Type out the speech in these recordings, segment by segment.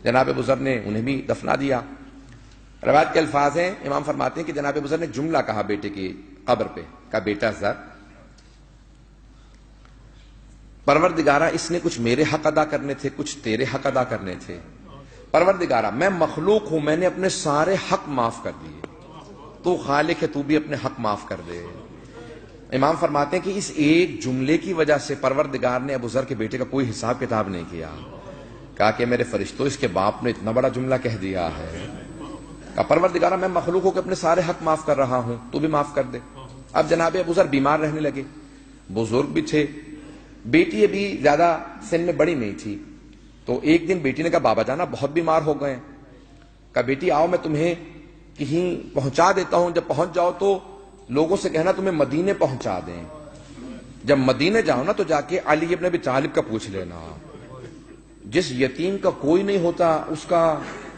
جناب بزرگ نے انہیں بھی دفنا دیا۔ روایت کے الفاظ ہیں، امام فرماتے ہیں کہ جناب بزرگ نے جملہ کہا بیٹے کی قبر پہ، کہا بیٹا زر، پروردگارہ اس نے کچھ میرے حق ادا کرنے تھے، کچھ تیرے حق ادا کرنے تھے۔ پروردگارہ میں مخلوق ہوں، میں نے اپنے سارے حق معاف کر دیے، تو خالق ہے، تو بھی اپنے حق معاف کر دے۔ امام فرماتے ہیں کہ اس ایک جملے کی وجہ سے پروردگار نے ابو ذر کے بیٹے کا کوئی حساب کتاب نہیں کیا، کہا کہ میرے فرشتوں اس کے باپ نے اتنا بڑا جملہ کہہ دیا ہے، کہا پروردگارہ میں مخلوق ہو کے اپنے سارے حق معاف کر رہا ہوں، تو بھی معاف کر دے۔ اب جناب ابو ذر بیمار رہنے لگے، بزرگ بھی تھے، بیٹی ابھی زیادہ سن میں بڑی نہیں تھی، تو ایک دن بیٹی نے کہا بابا جانا بہت بیمار ہو گئے، کہا بیٹی آؤ میں تمہیں کہیں پہنچا دیتا ہوں، جب پہنچ جاؤ تو لوگوں سے کہنا تمہیں مدینے پہنچا دیں، جب مدینے جاؤ نا تو جا کے علی ابن ابی طالب کا پوچھ لینا، جس یتیم کا کوئی نہیں ہوتا اس کا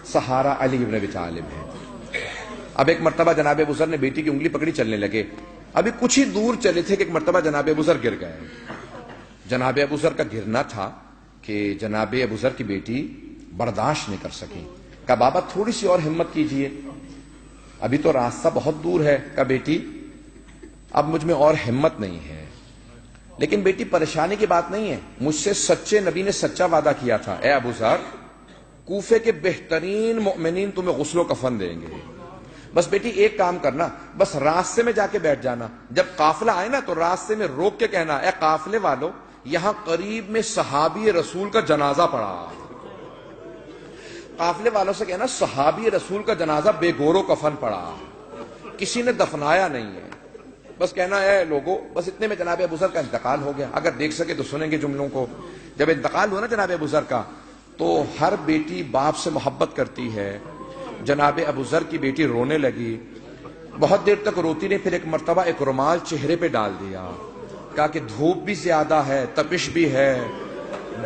سہارا علی ابن ابی طالب ہے۔ اب ایک مرتبہ جناب ابو ذر نے بیٹی کی انگلی پکڑی، چلنے لگے، ابھی کچھ ہی دور چلے تھے کہ ایک مرتبہ جناب ابو ذر گر گئے۔ جناب ابو ذر کا گرنا تھا کہ جناب ابو ذر کی بیٹی برداشت نہیں کر سکی، کہا بابا تھوڑی سی اور ہمت کیجئے، ابھی تو راستہ بہت دور ہے، کہا بیٹی اب مجھ میں اور ہمت نہیں ہے، لیکن بیٹی پریشانی کی بات نہیں ہے، مجھ سے سچے نبی نے سچا وعدہ کیا تھا، اے ابو ذر کوفے کے بہترین مؤمنین تمہیں غسل و کفن دیں گے، بس بیٹی ایک کام کرنا، بس راستے میں جا کے بیٹھ جانا، جب قافلہ آئے نا تو راستے میں روک کے کہنا اے قافلے والو یہاں قریب میں صحابی رسول کا جنازہ پڑا، قافلے والوں سے کہنا صحابی رسول کا جنازہ بے گور و کفن پڑا، کسی نے دفنایا نہیں ہے، بس کہنا ہے لوگوں، بس اتنے میں جناب ابو ذر کا انتقال ہو گیا۔ اگر دیکھ سکے تو سنیں گے جملوں کو۔ جب انتقال ہوا نا جناب ابو ذر کا تو ہر بیٹی باپ سے محبت کرتی ہے، جناب ابو ذر کی بیٹی رونے لگی، بہت دیر تک روتی نہیں، پھر ایک مرتبہ ایک رومال چہرے پہ ڈال دیا، کہا کہ دھوپ بھی زیادہ ہے، تپش بھی ہے،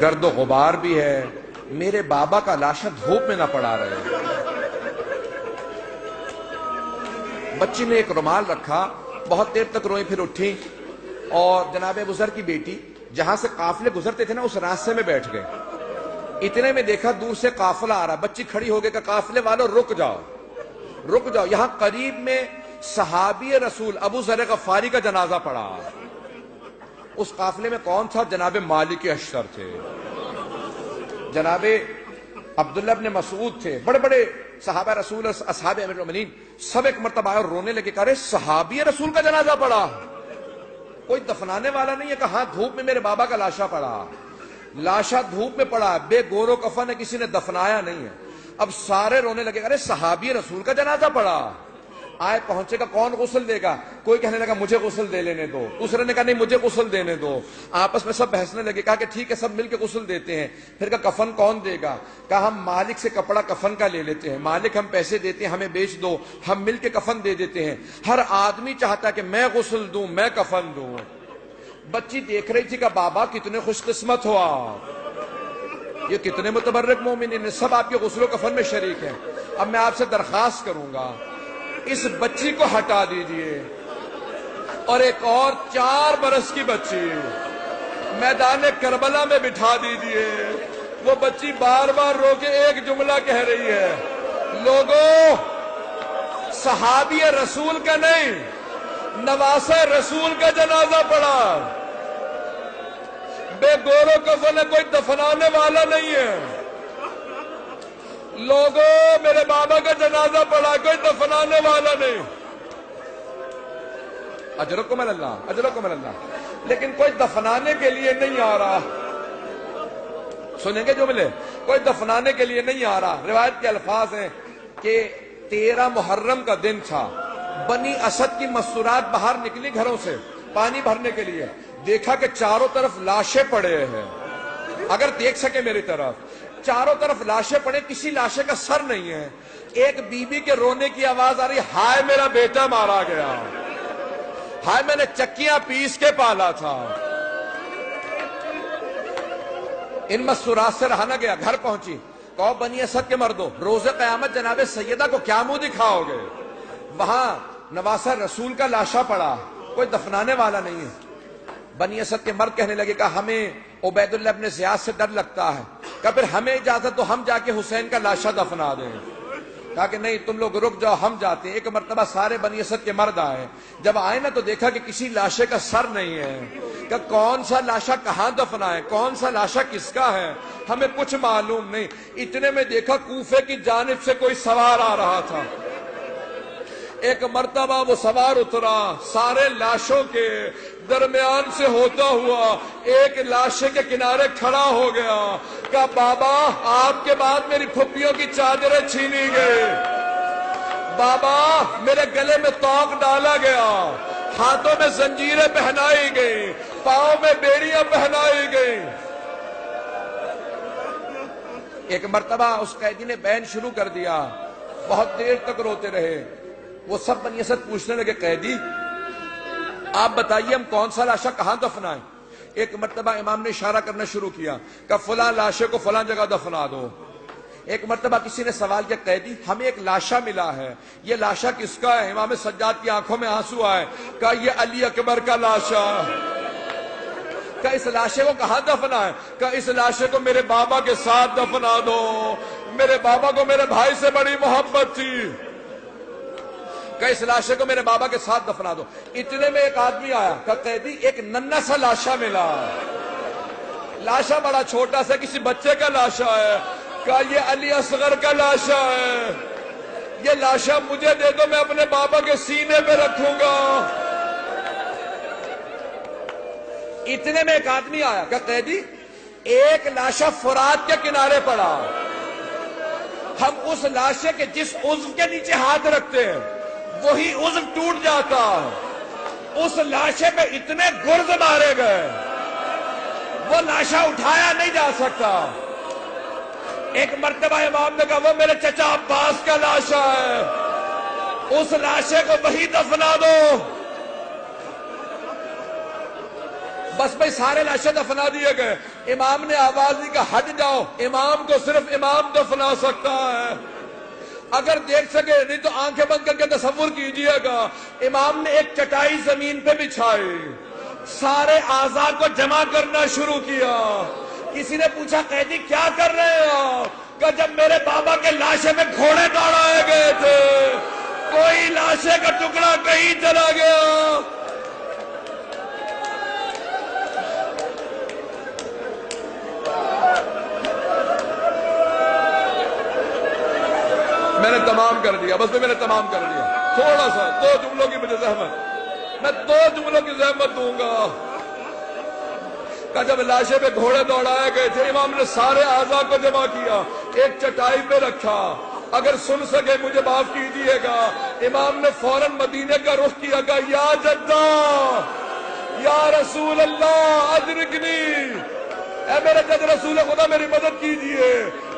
گرد و غبار بھی ہے، میرے بابا کا لاشا دھوپ میں نہ پڑا رہے۔ بچی نے ایک رومال رکھا، بہت دیر تک روئی، پھر اٹھی اور جناب ابو ذر کی بیٹی جہاں سے قافلے گزرتے تھے نا اس راستے میں بیٹھ گئے، اتنے میں دیکھا دور سے قافلہ آ رہا، بچی کھڑی ہو گئی کہ قافلے والوں رک جاؤ رک جاؤ، یہاں قریب میں صحابی رسول ابو ذر غفاری کا جنازہ پڑا۔ اس قافلے میں کون تھا؟ جناب مالک اشتر تھے، جناب عبداللہ ابن مسعود تھے، بڑے بڑے صحابہ رسول اصحاب امیر المومنین، سب ایک مرتبہ آئے اور رونے لگے، کہا رہے صحابی رسول کا جنازہ پڑا، کوئی دفنانے والا نہیں ہے، کہ ہاں دھوپ میں میرے بابا کا لاشا پڑا، لاشا دھوپ میں پڑا، بے گور و کفن ہے، کسی نے دفنایا نہیں ہے۔ اب سارے رونے لگے، ارے صحابی رسول کا جنازہ پڑا، آئے پہنچے گا کون غسل دے گا؟ کوئی کہنے لگا مجھے غسل دے لینے دو، دوسرے نے کہا نہیں مجھے غسل دینے دو، آپس میں سب بحثنے لگے، کہا کہ ٹھیک ہے سب مل کے غسل دیتے ہیں۔ پھر کہا کفن کون دے گا؟ کہا ہم مالک سے کپڑا کفن کا لے لیتے ہیں، مالک ہم پیسے دیتے ہیں، ہمیں بیچ دو، ہم مل کے کفن دے دیتے ہیں۔ ہر آدمی چاہتا ہے کہ میں غسل دوں، میں کفن دوں۔ بچی دیکھ رہی تھی کہ بابا کتنے خوش قسمت ہو آپ، یہ کتنے متبرک مومنین ہیں، سب آپ کے غسل و کفن میں شریک ہیں۔ اب میں آپ سے درخواست کروں گا اس بچی کو ہٹا دیجئے اور ایک اور 4 برس کی بچی میدان کربلا میں بٹھا دیجئے۔ وہ بچی بار بار رو کے ایک جملہ کہہ رہی ہے، لوگوں صحابی رسول کا نہیں نواسہ رسول کا جنازہ پڑا، بے گور و کفن ہے، کوئی دفنانے والا نہیں ہے، لوگوں میرے بابا کا جنازہ پڑا، کوئی دفنانے والا نہیں، اجرکم اللہ اجرکم اللہ، لیکن کوئی دفنانے کے لیے نہیں آ رہا۔ سنیں گے جملے، کوئی دفنانے کے لیے نہیں آ رہا۔ روایت کے الفاظ ہیں کہ 13 محرم کا دن تھا، بنی اسد کی مستورات باہر نکلی گھروں سے پانی بھرنے کے لیے، دیکھا کہ چاروں طرف لاشیں پڑے ہیں، اگر دیکھ سکے میری طرف، چاروں طرف لاشیں پڑے، کسی لاشے کا سر نہیں ہے، ایک بی بی کے رونے کی آواز آ رہی، ہائے میرا بیٹا مارا گیا، ہائے میں نے چکیاں پیس کے پالا تھا۔ ان مستورات سے رہا نہ گیا، گھر پہنچی، کہو بنی اسد کے مردوں روز قیامت جناب سیدہ کو کیا منہ دکھاؤ گے؟ وہاں نواسہ رسول کا لاشا پڑا، کوئی دفنانے والا نہیں ہے۔ بنی اسد کے مرد کہنے لگے کہ ہمیں عبید اللہ ابن زیاد سے ڈر لگتا ہے، کہ پھر ہمیں اجازت تو ہم جا کے حسین کا لاشا دفنا دیں. کہا کہ نہیں تم لوگ رک جاؤ ہم جاتے ہیں. ایک مرتبہ سارے بنی اسد کے مرد آئے, جب آئے نا تو دیکھا کہ کسی لاشے کا سر نہیں ہے, کہ کون سا لاشا کہاں دفنا ہے, کون سا لاشا کس کا ہے, ہمیں کچھ معلوم نہیں. اتنے میں دیکھا کوفے کی جانب سے کوئی سوار آ رہا تھا. ایک مرتبہ وہ سوار اترا, سارے لاشوں کے درمیان سے ہوتا ہوا ایک لاشے کے کنارے کھڑا ہو گیا. کہا بابا آپ کے بعد میری پھپھیوں کی چادریں چھینی گئی, بابا میرے گلے میں توق ڈالا گیا, ہاتھوں میں زنجیریں پہنائی گئی, پاؤں میں بیڑیاں پہنائی گئی. ایک مرتبہ اس قیدی نے بین شروع کر دیا, بہت دیر تک روتے رہے. وہ سب بنی اسد پوچھنے لگے قیدی آپ بتائیے ہم کون سا لاشا کہاں دفنائیں. ایک مرتبہ امام نے اشارہ کرنا شروع کیا کہ فلاں لاشے کو فلاں جگہ دفنا دو. ایک مرتبہ کسی نے سوال کیا قیدی ہمیں ایک لاشا ملا ہے, یہ لاشا کس کا ہے؟ امام سجاد کی آنکھوں میں آنسو آئے. کہا یہ علی اکبر کا لاشا. کہا اس لاشے کو کہاں دفنا ہے؟ کہا اس لاشے کو میرے بابا کے ساتھ دفنا دو, میرے بابا کو میرے بھائی سے بڑی محبت تھی, کہ اس لاشے کو میرے بابا کے ساتھ دفنا دو. اتنے میں ایک آدمی آیا, کہ قیدی ایک ننھا سا لاشا ملا, لاشا بڑا چھوٹا سا کسی بچے کا لاشا ہے. کہا یہ علی اصغر کا لاشا ہے, یہ لاشا مجھے دے دو میں اپنے بابا کے سینے پہ رکھوں گا. اتنے میں ایک آدمی آیا, کہ قیدی ایک لاشا فرات کے کنارے پڑا, ہم اس لاشے کے جس عضو کے نیچے ہاتھ رکھتے ہیں وہی عضو ٹوٹ جاتا. اس لاشے پہ اتنے گرز مارے گئے وہ لاشا اٹھایا نہیں جا سکتا. ایک مرتبہ امام نے کہا وہ میرے چچا عباس کا لاشا ہے, اس لاشے کو وہی دفنا دو. بس بھائی سارے لاشے دفنا دیے گئے. امام نے آواز دی کہ ہٹ جاؤ, امام کو صرف امام دفنا سکتا ہے. اگر دیکھ سکے نہیں تو آنکھیں بند کر کے تصور کیجئے گا. امام نے ایک چٹائی زمین پہ بچھائی, سارے اعضاء کو جمع کرنا شروع کیا. کسی نے پوچھا قیدی کیا کر رہے ہو؟ کہ جب میرے بابا کے لاشے میں گھوڑے دوڑائے گئے تھے کوئی لاشے کا ٹکڑا کہیں چلا گیا. میں نے تمام کر دیا, بس میں نے تمام کر دیا. تھوڑا سا 2 جملوں کی مجھے زحمت, میں 2 جملوں کی زحمت دوں گا. کہ جب لاشے پہ گھوڑے دوڑائے گئے تھے امام نے سارے اعضاء کو جمع کیا, ایک چٹائی پہ رکھا. اگر سن سکے مجھے معاف کیجئے گا, امام نے فوراً مدینے کا رخ کیا, کہ یا جدہ یا رسول اللہ ادرکنی, اے میرے جد رسول خدا میری مدد کیجئے.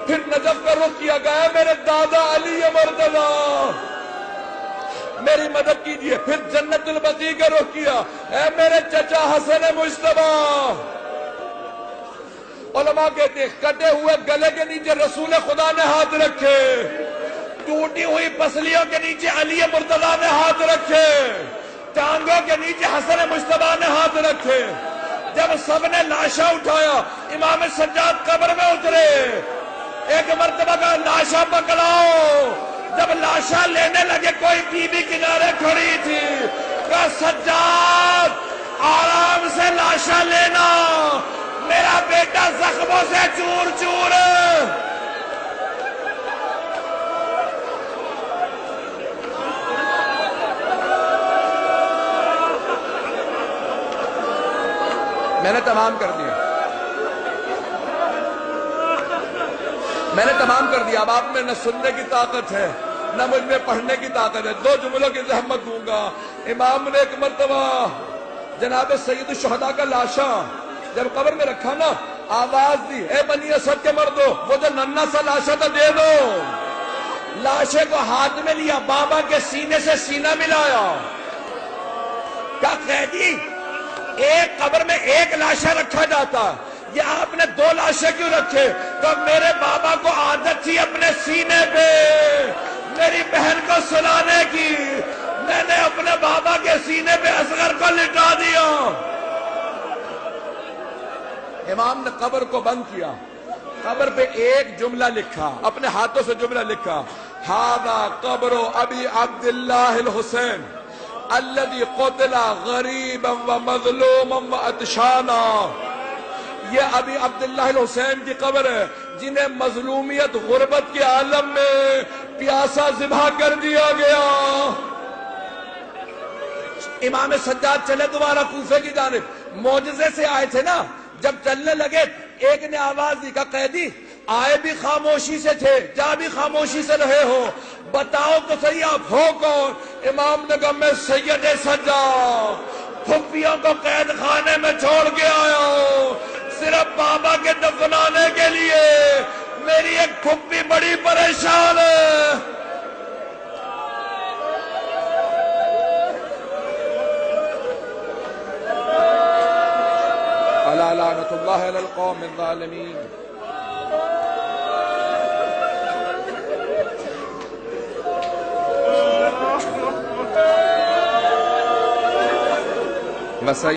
پھر نجف کا رخ کیا, گیا میرے دادا علی مرتضیٰ میری مدد کیجئے. پھر جنت البقیع کا رخ کیا, اے میرے چچا حسن مجتبیٰ. علماء کہتے ہیں کٹے ہوئے گلے کے نیچے رسول خدا نے ہاتھ رکھے, ٹوٹی ہوئی پسلیوں کے نیچے علی مرتضیٰ نے ہاتھ رکھے, ٹانگوں کے نیچے حسن مجتبیٰ نے ہاتھ رکھے. جب سب نے لاشا اٹھایا امام سجاد قبر میں اترے. ایک مرتبہ کا لاشا پکڑاؤ. جب لاشا لینے لگے کوئی بی بی کنارے کھڑی تھی, کہ سجاد آرام سے لاشا لینا, میرا بیٹا زخموں سے چور چور. میں نے تمام کر دیا, میں نے تمام کر دیا. اب آپ میں نہ سننے کی طاقت ہے نہ مجھ میں پڑھنے کی طاقت ہے. 2 جملوں کی زحمت دوں گا. امام نے ایک مرتبہ جناب سید الشہداء کا لاشا جب قبر میں رکھا نا, آواز دی, اے بنی اسد کے مردو وہ جو ننھا سا لاشا تھا دے دو. لاشے کو ہاتھ میں لیا, بابا کے سینے سے سینہ ملایا. کیا قیدی ایک قبر میں ایک لاشا رکھا جاتا, یہ آپ نے 2 لاشے کیوں رکھے؟ تو میرے بابا کو عادت تھی اپنے سینے پہ میری بہن کو سلانے کی, میں نے اپنے بابا کے سینے پہ اصغر کو لٹا دیا. امام نے قبر کو بند کیا, قبر پہ ایک جملہ لکھا، اپنے ہاتھوں سے جملہ لکھا، ھذا قبر ابی عبداللہ الحسین الذی قتل غریبا و مظلوما و عطشانا. یہ ابی عبداللہ الحسین کی قبر ہے جنہیں مظلومیت غربت کے عالم میں پیاسا ذبح کر دیا گیا. امام سجاد چلے دوبارہ کوفے کی جانب، معجزے سے آئے تھے نا، جب چلنے لگے ایک نے آواز دی کہ قیدی آئے بھی خاموشی سے تھے، جا بھی خاموشی سے رہے ہو، بتاؤ تو صحیح آپ ہو کون؟ امام نے کہا میں سید سجاد پھپھیوں کو قید خانے میں چھوڑ کے آیا ہوں صرف بابا کے دفنانے کے لیے، میری ایک پھپھی بڑی پریشان ہے. الا لعنت اللہ علی القوم الظالمین. بس